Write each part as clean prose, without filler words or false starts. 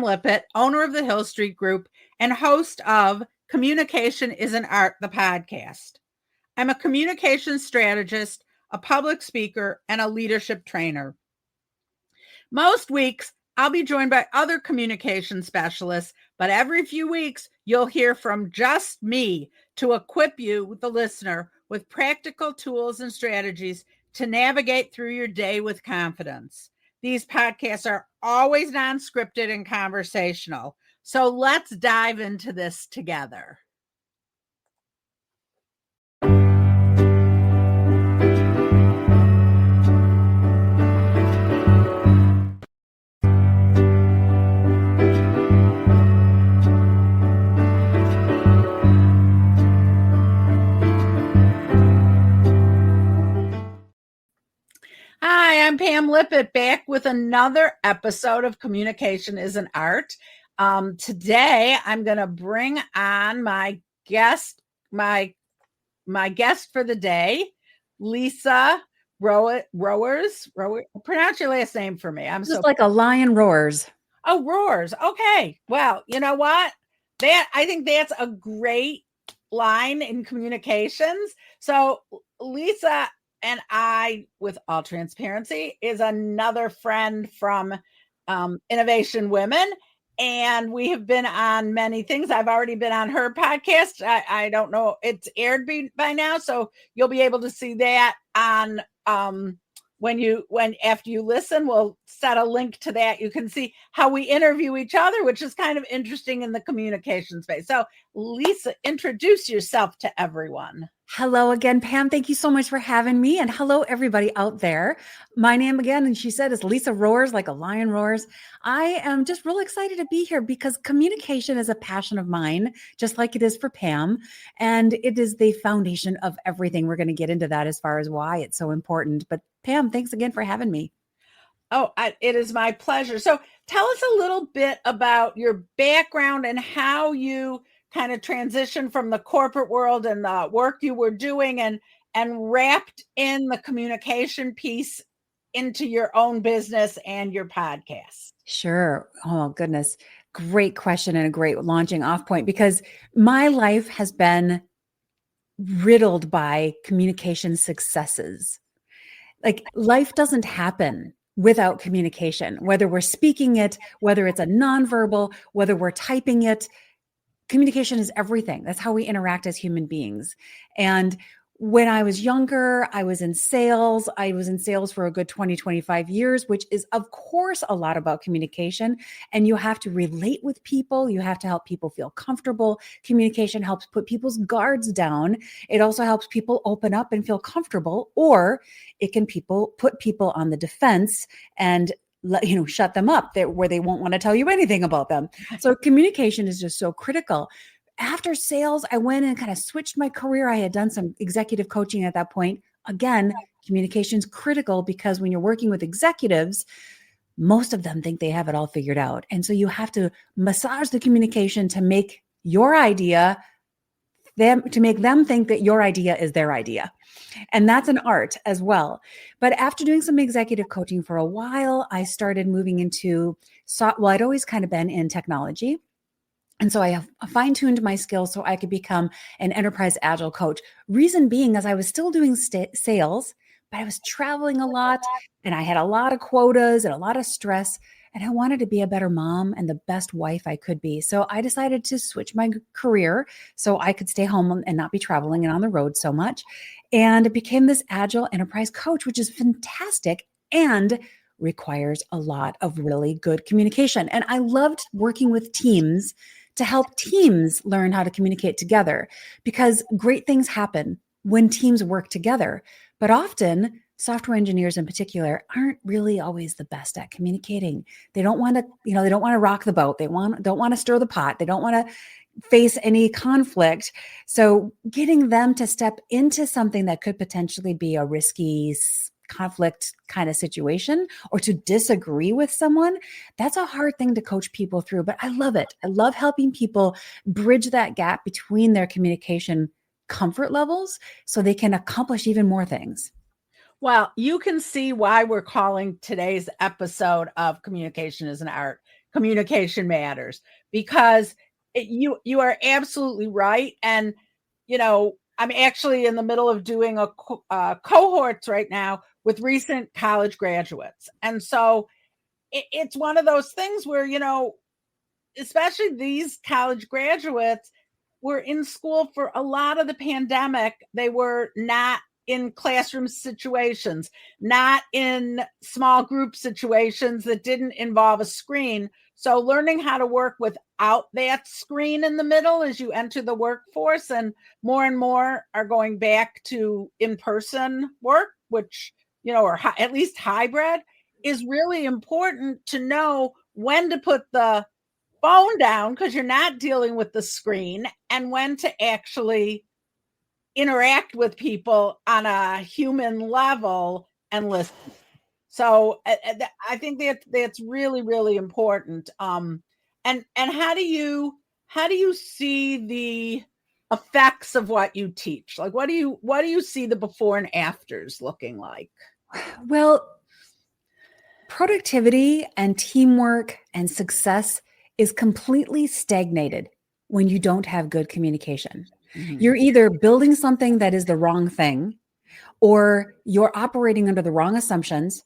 Lippitt, owner of the Hill Street Group and host of Communication is an Art, the podcast. I'm a communication strategist, a public speaker, and a leadership trainer. Most weeks, I'll be joined by other communication specialists, but every few weeks, you'll hear from just me to equip you, the listener, with practical tools and strategies to navigate through your day with confidence. These podcasts are always non-scripted and conversational. So let's dive into this together. Hi, I'm Pam Lippitt, back with another episode of Communication is an Art. Today, I'm going to bring on my guest, my guest for the day, Lisa Roers. Pronounce your last name for me. I'm just like a lion roars. Oh, Roers. Okay. Well, you know what? I think that's a great line in communications. So Lisa and I, with all transparency, is another friend from Innovation Women. And we have been on many things. I've already been on her podcast. I don't know. It's aired by now. So you'll be able to see that on after you listen, we'll set a link to that. You can see how we interview each other, which is kind of interesting in the communication space. So Lisa, introduce yourself to everyone. Hello again, Pam. Thank you so much for having me. And hello, everybody out there. My name again, and she said, is Lisa Roers, like a lion roars. I am just really excited to be here because communication is a passion of mine, just like it is for Pam. And it is the foundation of everything. We're going to get into that as far as why it's so important. But Pam, thanks again for having me. Oh, it is my pleasure. So tell us a little bit about your background and how you kind of transitioned from the corporate world and the work you were doing and wrapped in the communication piece into your own business and your podcast. Sure. Oh, goodness. Great question and a great launching off point, because my life has been riddled by communication successes. Like, life doesn't happen without communication, whether we're speaking it, whether it's a nonverbal, whether we're typing it. Communication is everything. That's how we interact as human beings. And when I was younger, I was in sales. I was in sales for a good 20, 25 years, which is, of course, a lot about communication. And you have to relate with people. You have to help people feel comfortable. Communication helps put people's guards down. It also helps people open up and feel comfortable, or it can put people on the defense and shut them up where they won't want to tell you anything about them. So communication is just so critical. After sales, I went and kind of switched my career. I had done some executive coaching at that point. Again, communication is critical because when you're working with executives, most of them think they have it all figured out. And so you have to massage the communication to make them think that your idea is their idea. And that's an art as well. But after doing some executive coaching for a while, I started moving into, I'd always kind of been in technology. And so I have fine-tuned my skills so I could become an enterprise agile coach. Reason being, as I was still doing sales, but I was traveling a lot and I had a lot of quotas and a lot of stress. And I wanted to be a better mom and the best wife I could be. So I decided to switch my career so I could stay home and not be traveling and on the road so much. And it became this agile enterprise coach, which is fantastic and requires a lot of really good communication. And I loved working with teams to help teams learn how to communicate together, because great things happen when teams work together. But often, software engineers in particular aren't really always the best at communicating. They don't want to, they don't want to rock the boat. They don't want to stir the pot. They don't want to face any conflict. So getting them to step into something that could potentially be a risky conflict kind of situation, or to disagree with someone, that's a hard thing to coach people through. But I love it. I love helping people bridge that gap between their communication comfort levels so they can accomplish even more things. Well, you can see why we're calling today's episode of Communication is an Art. communication matters, because you are absolutely right. And, I'm actually in the middle of doing a cohorts right now with recent college graduates. And so it's one of those things where, especially these college graduates were in school for a lot of the pandemic. They were not in classroom situations, not in small group situations that didn't involve a screen. So learning how to work without that screen in the middle as you enter the workforce, and more are going back to in-person work, which, or at least hybrid, is really important to know when to put the phone down because you're not dealing with the screen, and when to actually interact with people on a human level and listen. So I think that's really, really important. And how do you see the effects of what you teach? Like, what do you see the before and afters looking like? Well, productivity and teamwork and success is completely stagnated when you don't have good communication. Mm-hmm. You're either building something that is the wrong thing, or you're operating under the wrong assumptions,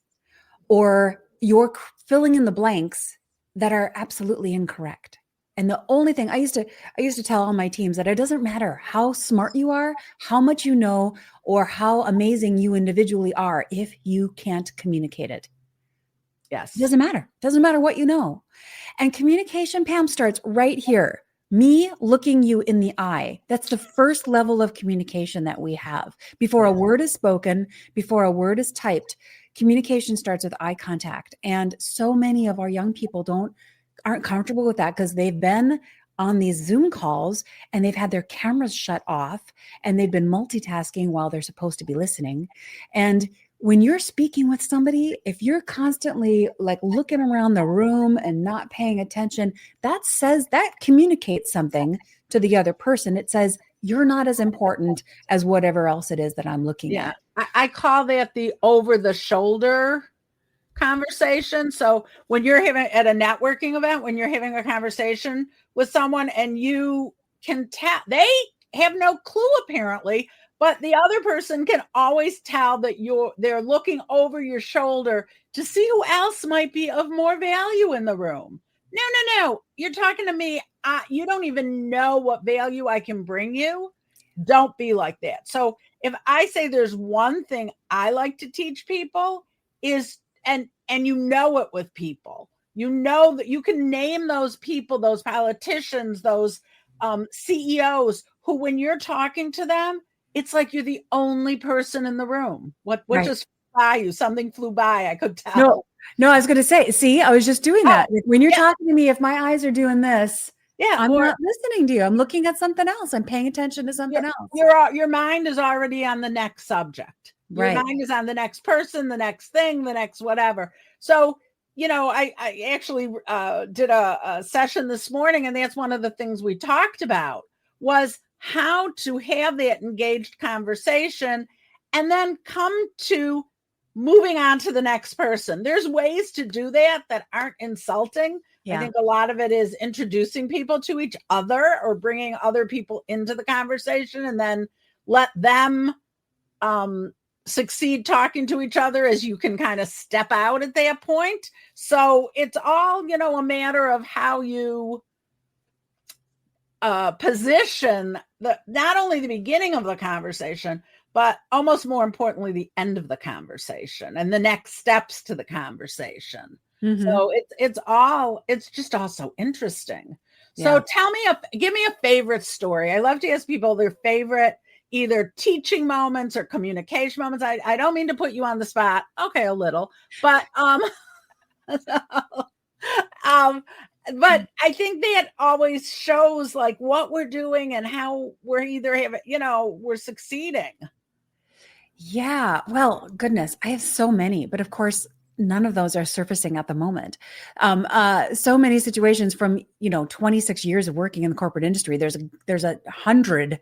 or you're filling in the blanks that are absolutely incorrect. And the only thing I used to tell all my teams that it doesn't matter how smart you are, how much you know, or how amazing you individually are if you can't communicate it. Yes. It doesn't matter. It doesn't matter what you know. And communication, Pam, starts right here. Me looking you in the eye. That's the first level of communication that we have. Before a word is spoken, before a word is typed, communication starts with eye contact. And so many of our young people aren't comfortable with that because they've been on these Zoom calls and they've had their cameras shut off and they've been multitasking while they're supposed to be listening. And when you're speaking with somebody, if you're constantly like looking around the room and not paying attention, that communicates something to the other person. It says you're not as important as whatever else it is that I'm looking at. I call that the over the shoulder conversation. So when you're at a networking event, when you're having a conversation with someone and you can tell they have no clue apparently, but the other person can always tell that they're looking over your shoulder to see who else might be of more value in the room. No. You're talking to me. You don't even know what value I can bring you. Don't be like that. So if I say there's one thing I like to teach people is, and you know it with people, that you can name those people, those politicians, those CEOs who, when you're talking to them, it's like you're the only person in the room. What right. Just flew by you? Something flew by. I could tell. No, I was going to say, see, I was just doing that. When you're talking to me, if my eyes are doing this, I'm not listening to you. I'm looking at something else. I'm paying attention to something else. Your mind is already on the next subject. Your mind is on the next person, the next thing, the next whatever. So, I actually did a session this morning, and that's one of the things we talked about was how to have that engaged conversation and then come to moving on to the next person. There's ways to do that aren't insulting. Yeah. I think a lot of it is introducing people to each other or bringing other people into the conversation and then let them succeed talking to each other as you can kind of step out at that point. So it's all, a matter of how you position not only the beginning of the conversation, but almost more importantly, the end of the conversation and the next steps to the conversation. Mm-hmm. So it's just all so interesting. Yeah. So give me a favorite story. I love to ask people their favorite either teaching moments or communication moments. I don't mean to put you on the spot. Okay, a little, but but I think that always shows like what we're doing and how we're we're succeeding. Yeah. Well, goodness, I have so many, but of course, none of those are surfacing at the moment. So many situations from, 26 years of working in the corporate industry, there's 100,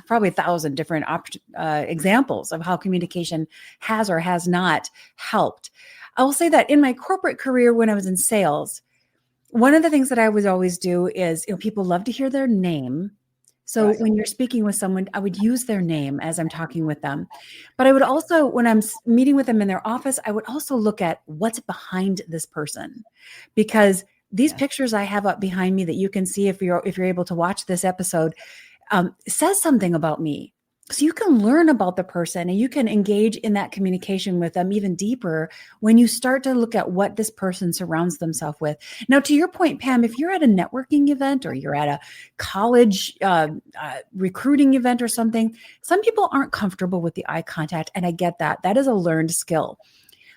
probably 1,000 different examples of how communication has or has not helped. I will say that in my corporate career, when I was in sales, One of the things that I would always do is, people love to hear their name. So Right. when you're speaking with someone, I would use their name as I'm talking with them. But I would also, when I'm meeting with them in their office, I would also look at what's behind this person, because these pictures I have up behind me that you can see if you're able to watch this episode, says something about me. So you can learn about the person and you can engage in that communication with them even deeper when you start to look at what this person surrounds themselves with. Now, to your point, Pam, if you're at a networking event or you're at a college recruiting event or something, some people aren't comfortable with the eye contact. And I get that. That is a learned skill.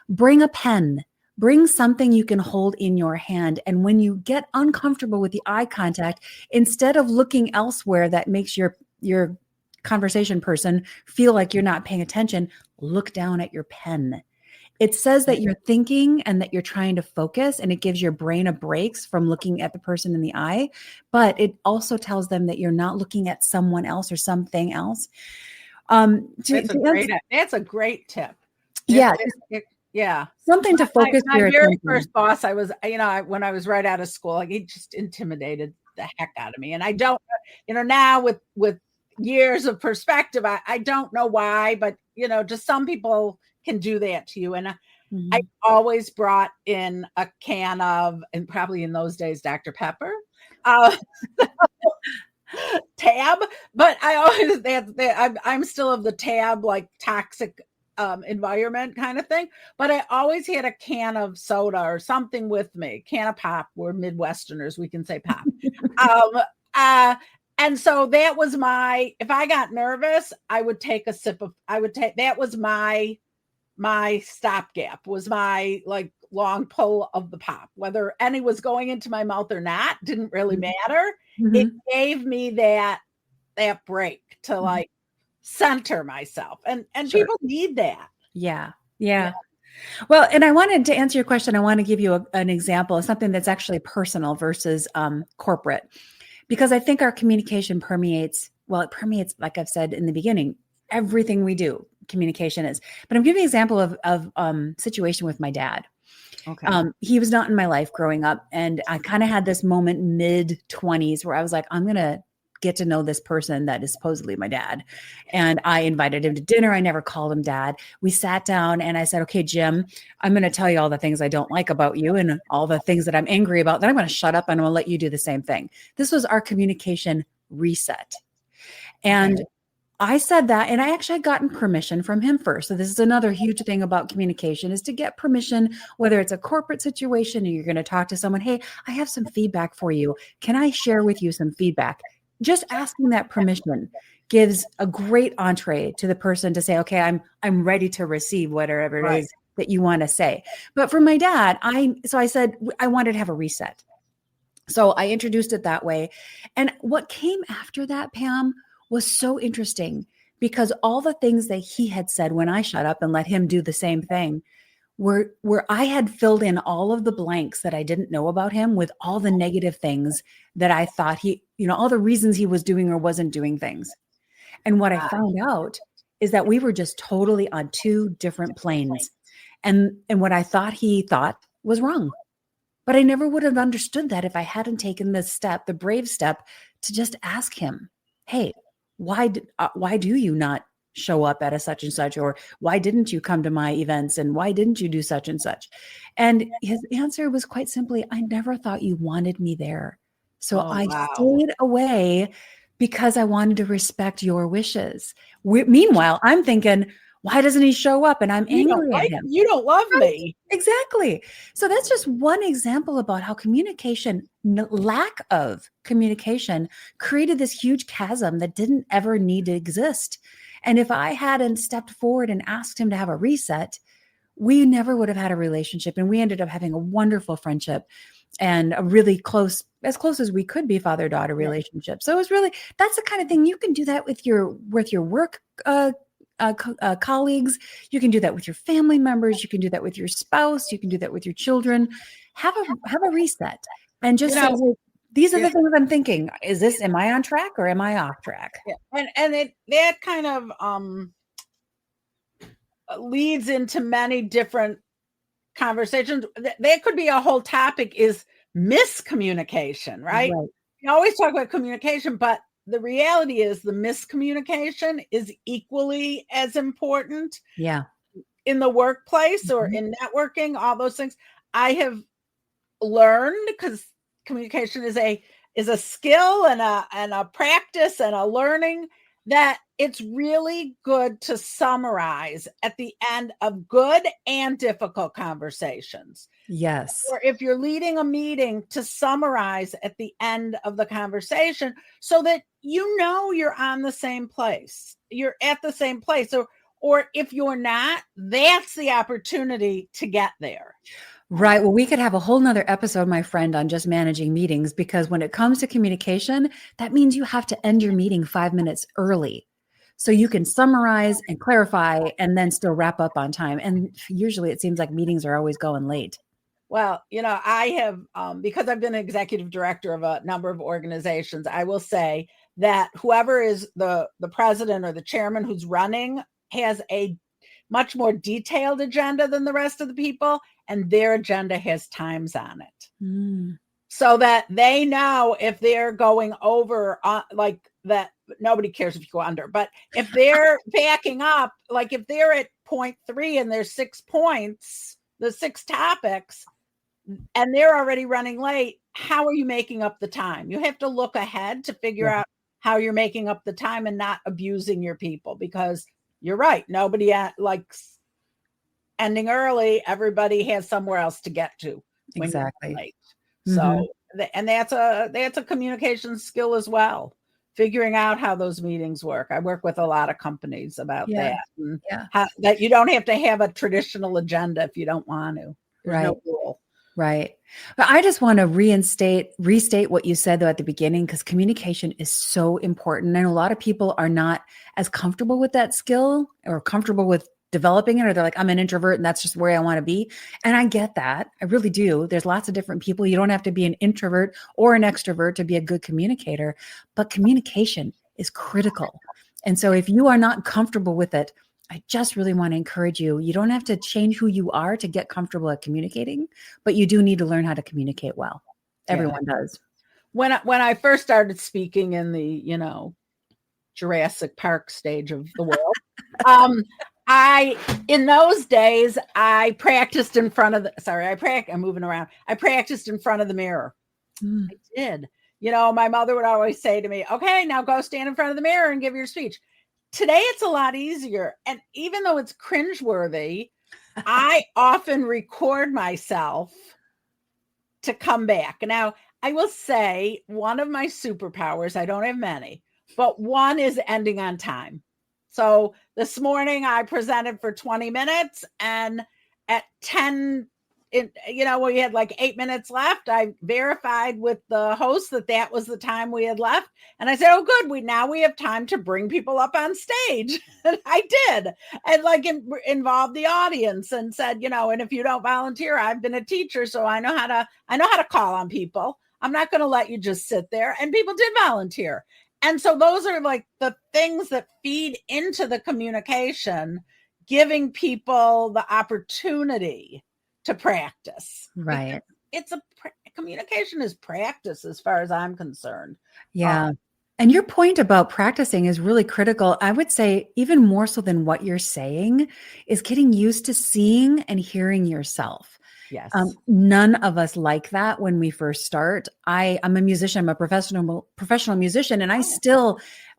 Bring a pen. Bring something you can hold in your hand. And when you get uncomfortable with the eye contact, instead of looking elsewhere that makes your conversation person feel like you're not paying attention, look down at your pen. It says that you're thinking and that you're trying to focus, and it gives your brain a break from looking at the person in the eye. But it also tells them that you're not looking at someone else or something else. That's a great tip. Yeah. Yeah. Something to focus my your very attention. first boss, I was, when I was right out of school, like, he just intimidated the heck out of me. And I don't, now with years of perspective, I don't know why, but just some people can do that to you. And I always brought in a can of, and probably in those days, Dr. Pepper, tab, but I always, I'm still of the tab, like toxic environment kind of thing. But I always had a can of soda or something with me, can of pop. We're Midwesterners, we can say pop. And so that was if I got nervous, I would take a sip of, that was my stopgap, was my like long pull of the pop. Whether any was going into my mouth or not, didn't really matter. It gave me that break to like center myself. And Sure. people need that. Yeah. Well, and I wanted to answer your question. I want to give you an example of something that's actually personal versus corporate, because I think our communication permeates, like I've said in the beginning, everything we do, communication is. But I'm giving an example of situation with my dad. Okay. He was not in my life growing up. And I kind of had this moment mid-20s where I was like, I'm going to get to know this person that is supposedly my dad. And I invited him to dinner. I never called him dad. We sat down and I said, okay, Jim, I'm going to tell you all the things I don't like about you and all the things that I'm angry about. Then I'm going to shut up and I'm going to let you do the same thing. This was our communication reset. And I said that, and I actually had gotten permission from him first. So this is another huge thing about communication, is to get permission, whether it's a corporate situation or you're going to talk to someone. Hey, I have some feedback for you. Can I share with you some feedback? Just asking that permission gives a great entree to the person to say, okay, I'm ready to receive whatever it is that you want to say. But for my dad, I said, I wanted to have a reset. So I introduced it that way. And what came after that, Pam, was so interesting, because all the things that he had said when I shut up and let him do the same thing where I had filled in all of the blanks that I didn't know about him with all the negative things that I thought all the reasons he was doing or wasn't doing things. And what I found out is that we were just totally on two different planes. And what I thought he thought was wrong. But I never would have understood that if I hadn't taken the brave step to just ask him, hey, why do you not show up at a such and such, or why didn't you come to my events, and why didn't you do such and such? And his answer was quite simply, I never thought you wanted me there. So I stayed away because I wanted to respect your wishes. Meanwhile, I'm thinking, why doesn't he show up? And I'm angry at him. You don't love me. Exactly. So that's just one example about how lack of communication created this huge chasm that didn't ever need to exist. And if I hadn't stepped forward and asked him to have a reset, we never would have had a relationship. And we ended up having a wonderful friendship and a really close as we could be, father-daughter relationship. So it was that's the kind of thing you can do that with your work colleagues. You can do that with your family members. You can do that with your spouse. You can do that with your children. Have a reset and just say, hey, these are the things I'm thinking. Am I on track or am I off track? Yeah. And that kind of leads into many different conversations. That could be a whole topic, is miscommunication, right? Right. We always talk about communication, but the reality is the miscommunication is equally as important Yeah. in the workplace or Mhm. in networking, all those things. I have learned, because communication is a skill and a practice and a learning, that it's really good to summarize at the end of good and difficult conversations. Yes. Or if you're leading a meeting, to summarize at the end of the conversation so that you're on the same place. You're at the same place. Or if you're not, that's the opportunity to get there. Right. Well, we could have a whole nother episode, my friend, on just managing meetings, because when it comes to communication, that means you have to end your meeting 5 minutes early. So you can summarize and clarify and then still wrap up on time. And usually it seems like meetings are always going late. Well, I have, because I've been executive director of a number of organizations, I will say that whoever is the president or the chairman who's running has a much more detailed agenda than the rest of the people, and their agenda has times on it. Mm. So that they know if they're going over, like that, nobody cares if you go under, but if they're backing up, like if they're at point 3 and there's 6 points, the 6 topics, and they're already running late, how are you making up the time? You have to look ahead to figure Yeah. out how you're making up the time and not abusing your people, because you're right. Nobody likes ending early. Everybody has somewhere else to get to when Exactly. you're late. Mhm. So, and that's a communication skill as well. Figuring out how those meetings work. I work with a lot of companies about Yeah. that. And Yeah. that you don't have to have a traditional agenda if you don't want to. There's Right. no rule. Right. But I just want to restate what you said though at the beginning, because communication is so important. And a lot of people are not as comfortable with that skill or comfortable with developing it, or they're like, I'm an introvert and that's just where I want to be. And I get that. I really do. There's lots of different people. You don't have to be an introvert or an extrovert to be a good communicator, but communication is critical. And so if you are not comfortable with it, I just really want to encourage you. You don't have to change who you are to get comfortable at communicating, but you do need to learn how to communicate well. Everyone does. When I first started speaking in the, Jurassic Park stage of the world, in those days, I practiced in front of I'm moving around. I practiced in front of the mirror. Mm. I did. My mother would always say to me, okay, now go stand in front of the mirror and give your speech. Today, it's a lot easier. And even though it's cringeworthy, I often record myself to come back. Now, I will say one of my superpowers, I don't have many, but one is ending on time. So this morning I presented for 20 minutes, and at 10, we had like 8 minutes left. I verified with the host that was the time we had left. And I said, oh, good. Now we have time to bring people up on stage. And I did. And involved the audience and said, and if you don't volunteer, I've been a teacher, so I know how to call on people. I'm not going to let you just sit there. And people did volunteer. And so those are like the things that feed into the communication, giving people the opportunity to practice. Right. Communication is practice as far as I'm concerned. Yeah. And your point about practicing is really critical. I would say even more so than what you're saying is getting used to seeing and hearing yourself. Yes. None of us like that when we first start. I'm a musician, I'm a professional musician. And I still,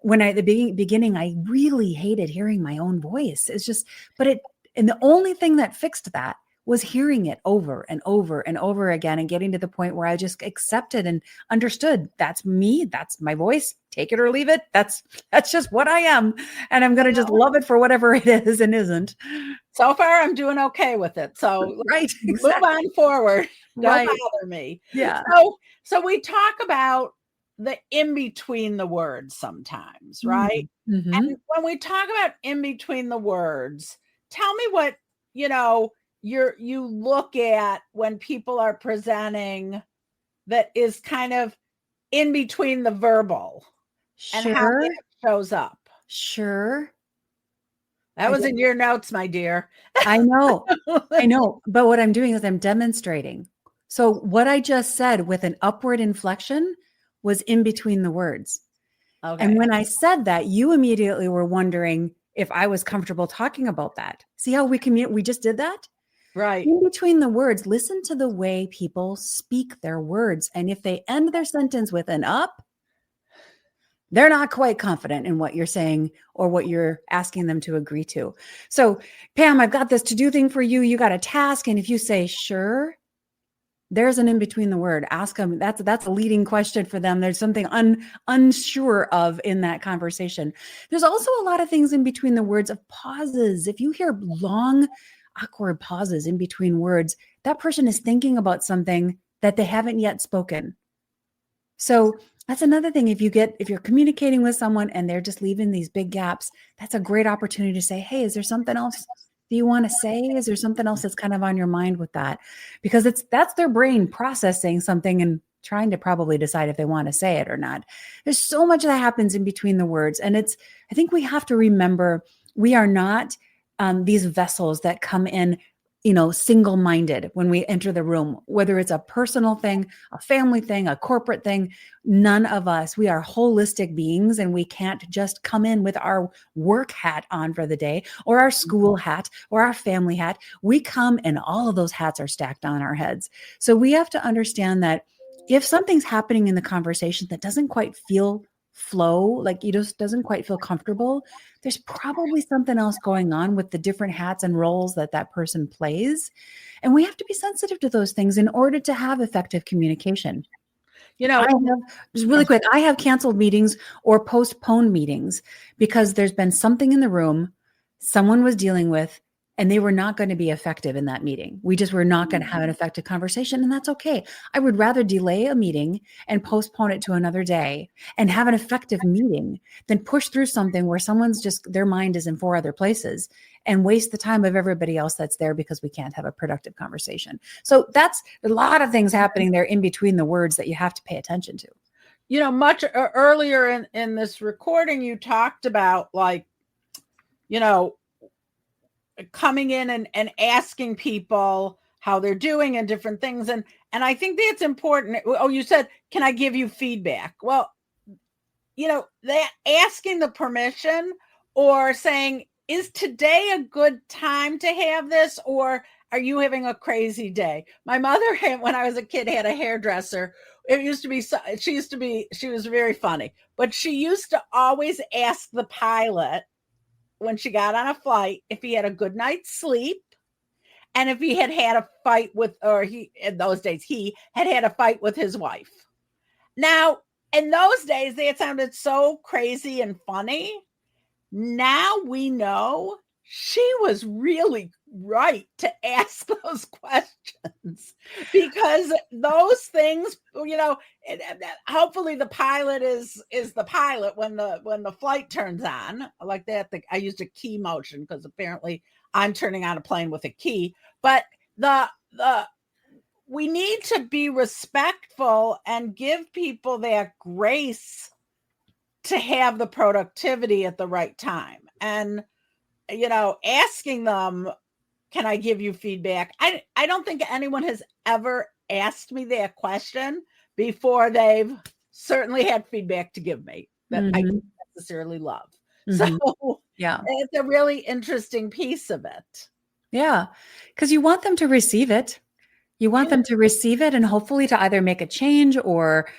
at the beginning, I really hated hearing my own voice. And the only thing that fixed that was hearing it over and over and over again and getting to the point where I just accepted and understood that's me, that's my voice, take it or leave it. That's just what I am. And I'm going to just love it for whatever it is and isn't. So far, I'm doing okay with it. So right, exactly. Move on forward. Don't right. bother me. Yeah. So we talk about the in between the words sometimes, right? Mm-hmm. And when we talk about in between the words, tell me what, you look at when people are presenting that is kind of in between the verbal and how that shows up. Sure. That was in your notes, my dear. I know. But what I'm doing is I'm demonstrating. So what I just said with an upward inflection was in between the words. Okay. And when I said that, you immediately were wondering if I was comfortable talking about that. See how we just did that? Right. In between the words, listen to the way people speak their words. And if they end their sentence with an up, they're not quite confident in what you're saying or what you're asking them to agree to. So, Pam, I've got this to-do thing for you. You got a task. And if you say, sure, there's an in between the word. Ask them. That's a leading question for them. There's something unsure of in that conversation. There's also a lot of things in between the words of pauses. If you hear long, awkward pauses in between words, that person is thinking about something that they haven't yet spoken. So that's another thing. If you're communicating with someone and they're just leaving these big gaps, that's a great opportunity to say, hey, is there something else that you want to say? Is there something else that's kind of on your mind with that? Because that's their brain processing something and trying to probably decide if they want to say it or not. There's so much that happens in between the words. And I think we have to remember we are not these vessels that come in, single-minded when we enter the room, whether it's a personal thing, a family thing, a corporate thing. None of us, we are holistic beings, and we can't just come in with our work hat on for the day or our school hat or our family hat. We come and all of those hats are stacked on our heads. So we have to understand that if something's happening in the conversation that doesn't quite feel flow, like you just doesn't quite feel comfortable, there's probably something else going on with the different hats and roles that person plays. And we have to be sensitive to those things in order to have effective communication. Just really quick, I have canceled meetings or postponed meetings because there's been something in the room someone was dealing with and they were not going to be effective in that meeting. We just were not going to have an effective conversation, and that's okay. I would rather delay a meeting and postpone it to another day and have an effective meeting than push through something where someone's just, their mind is in 4 other places and waste the time of everybody else that's there because we can't have a productive conversation. So that's a lot of things happening there in between the words that you have to pay attention to. Much earlier in this recording, you talked about coming in and asking people how they're doing and different things. And I think that's important. Oh, you said, can I give you feedback? Well, that asking the permission or saying, is today a good time to have this? Or are you having a crazy day? My mother, when I was a kid, had a hairdresser. She was very funny, but she used to always ask the pilot when she got on a flight if he had a good night's sleep and if he had a fight in those days, he had a fight with his wife. Now, in those days, that sounded so crazy and funny. Now we know she was really right to ask those questions because those things, hopefully the pilot is the pilot when the flight turns on like that. I used a key motion because apparently I'm turning on a plane with a key, but we need to be respectful and give people that grace to have the productivity at the right time. And asking them, can I give you feedback? I don't think anyone has ever asked me that question before. They've certainly had feedback to give me that I don't necessarily love. So yeah, it's a really interesting piece of it. Yeah, because you want them to receive it. You want them to receive it and hopefully to either make a change or,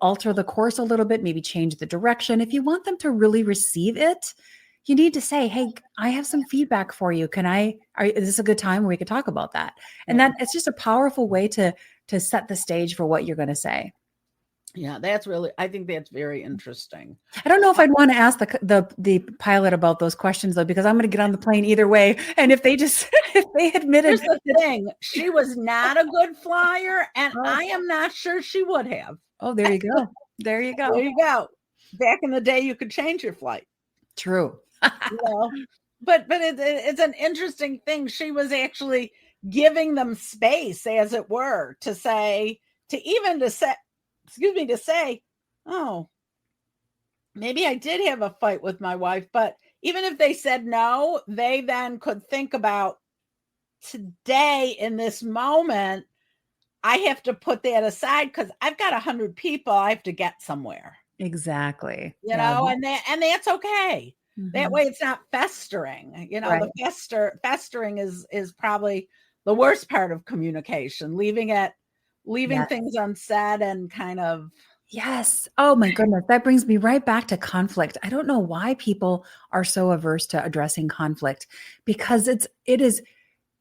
alter the course a little bit, maybe change the direction. If you want them to really receive it, you need to say, hey, I have some feedback for you. Is this a good time where we could talk about that? And that it's just a powerful way to set the stage for what you're going to say. Yeah, I think that's very interesting. I don't know if I'd want to ask the pilot about those questions though, because I'm going to get on the plane either way. And if they admitted, here's the thing, she was not a good flyer, and I am not sure she would have. Oh, there you go. There you go. There you go. Back in the day, you could change your flight. True. But it's an interesting thing. She was actually giving them space, as it were, to say, oh, maybe I did have a fight with my wife. But even if they said no, they then could think about today in this moment, I have to put that aside because I've got 100 people I have to get somewhere, Exactly. you Yeah. know, and that's okay. That Mhm. way it's not festering. You know, Right. the festering is probably the worst part of communication, leaving Yes. things unsaid and kind of, Yes. Oh my goodness. That brings me right back to conflict. I don't know why people are so averse to addressing conflict because it is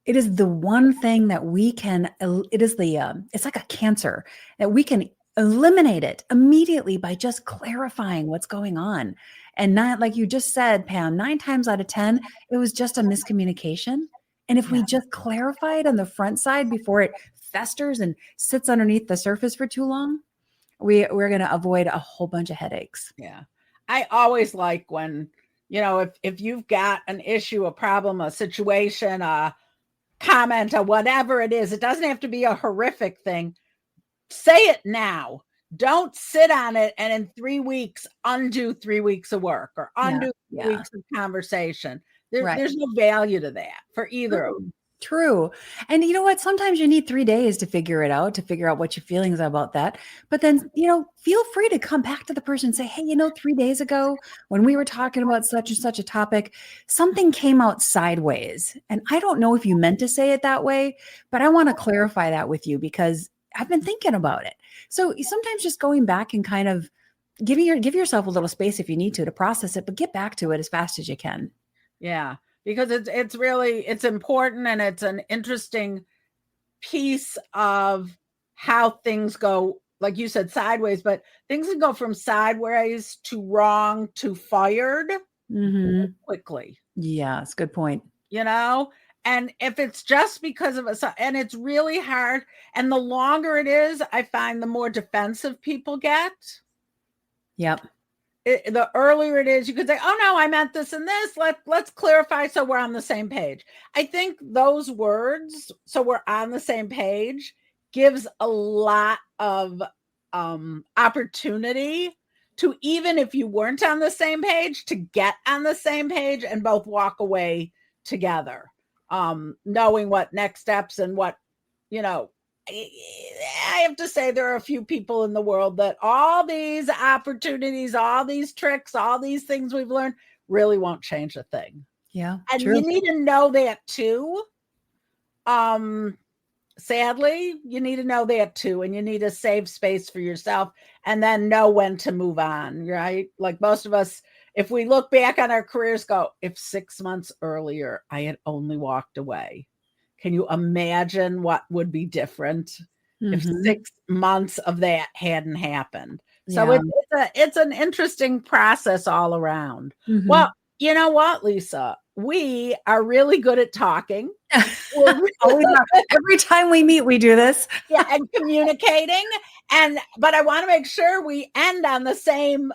the one thing that we can it is the it's like a cancer that we can eliminate it immediately by just clarifying what's going on. And not like you just said, Pam, 9 times out of 10 it was just a miscommunication. And if yeah, we just clarify it on the front side before it festers and sits underneath the surface for too long, we're going to avoid a whole bunch of headaches. yeah. I always like when, you know, if you've got an issue, a problem, a situation, a comment, or whatever it is, it doesn't have to be a horrific thing. Say it now. Don't sit on it and in 3 weeks undo 3 weeks of work or Yeah. undo 3 Yeah. weeks of conversation. Right. There's no value to that for either of True. True. And you know what? Sometimes you need 3 days to figure it out, to figure out what your feelings are about that. But then, feel free to come back to the person and say, hey, 3 days ago when we were talking about such and such a topic, something came out sideways. And I don't know if you meant to say it that way, but I want to clarify that with you because I've been thinking about it. So sometimes just going back and kind of give yourself a little space if you need to process it, but get back to it as fast as you can. Yeah, because it's really it's important and it's an interesting piece of how things go, like you said, sideways, but things can go from sideways to wrong to fired Mm-hmm. quickly, Yeah, it's a good point. you know? And if it's just because of and it's really hard, and the longer it is, I find the more defensive people get. Yep. The earlier it is, you could say, oh no, I meant this and this. Let's clarify so we're on the same page. I think those words, so we're on the same page, gives a lot of opportunity to, even if you weren't on the same page, to get on the same page and both walk away together, knowing what next steps and what, you know, I have to say there are a few people in the world that all these opportunities, all these tricks, all these things we've learned really won't change a thing. Yeah, And true. you need to know that too. Sadly, you need to know that too. And you need to save space for yourself and then know when to move on, right? Like most of us, if we look back on our careers, go, if 6 months earlier I had only walked away, can you imagine what would be different if Mhm. 6 months of that hadn't happened? So Yeah. it's an interesting process all around. Well, Mhm. you know what, Lisa? We are really good at talking. We're Oh, really we are. Every time we meet, we do this. yeah, and communicating, but I want to make sure we end on the same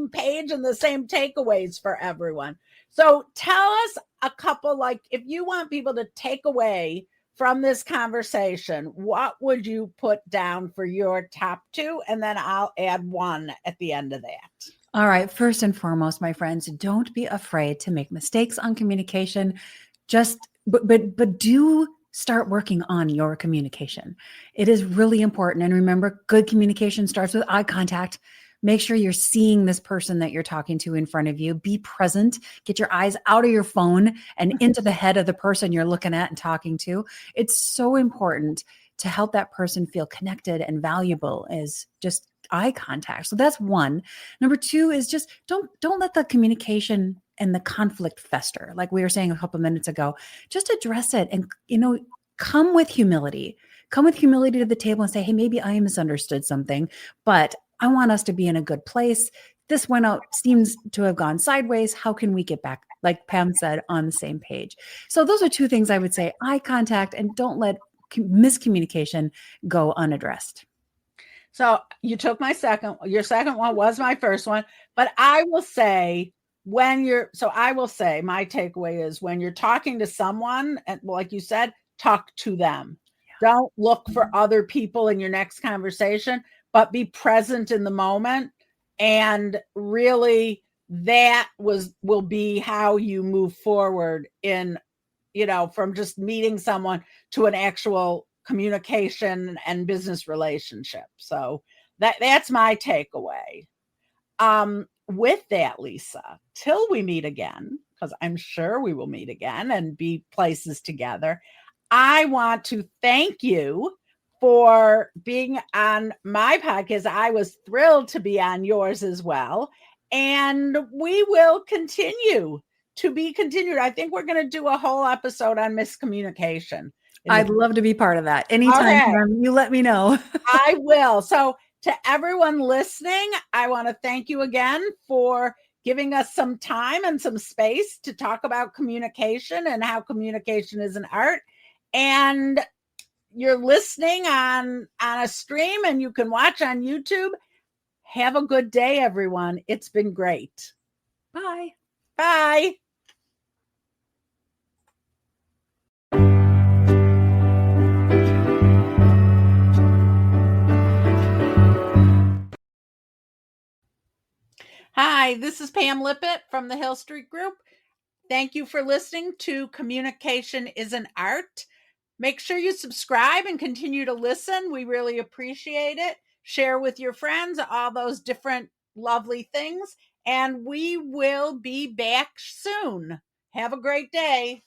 page and the same takeaways for everyone. So tell us a couple, like if you want people to take away from this conversation, what would you put down for your top 2, and then I'll add one at the end of that. All right. First and foremost, my friends, don't be afraid to make mistakes on communication. But do start working on your communication. It is really important. And remember, good communication starts with eye contact. Make sure you're seeing this person that you're talking to in front of you. Be present. Get your eyes out of your phone and into the head of the person you're looking at and talking to. It's so important to help that person feel connected and valuable as just eye contact. So that's one. Number 2 is just don't let the communication and the conflict fester. Like we were saying a couple minutes ago, just address it and come with humility. Come with humility to the table and say, hey, maybe I misunderstood something, but I want us to be in a good place. This went out, seems to have gone sideways. How can we get back, like Pam said, on the same page? So those are 2 things I would say: eye contact, and don't let miscommunication go unaddressed. So you took your second one was my first one, but I will say I will say my takeaway is when you're talking to someone, and like you said, talk to them. Don't look for other people in your next conversation, but be present in the moment. And really that will be how you move forward in, from just meeting someone to an actual communication and business relationships. So that's my takeaway. With that, Lisa, till we meet again, because I'm sure we will meet again and be places together, I want to thank you for being on my podcast. I was thrilled to be on yours as well. And we will continue to be continued. I think we're going to do a whole episode on miscommunication. I'd love to be part of that. Anytime, Okay. you let me know. I will. So to everyone listening, I want to thank you again for giving us some time and some space to talk about communication and how communication is an art. And you're listening on a stream and you can watch on YouTube. Have a good day, everyone. It's been great. Bye. Bye. Hi, this is Pam Lippitt from the Hill Street Group. Thank you for listening to Communication is an Art. Make sure you subscribe and continue to listen. We really appreciate it. Share with your friends all those different lovely things. And we will be back soon. Have a great day.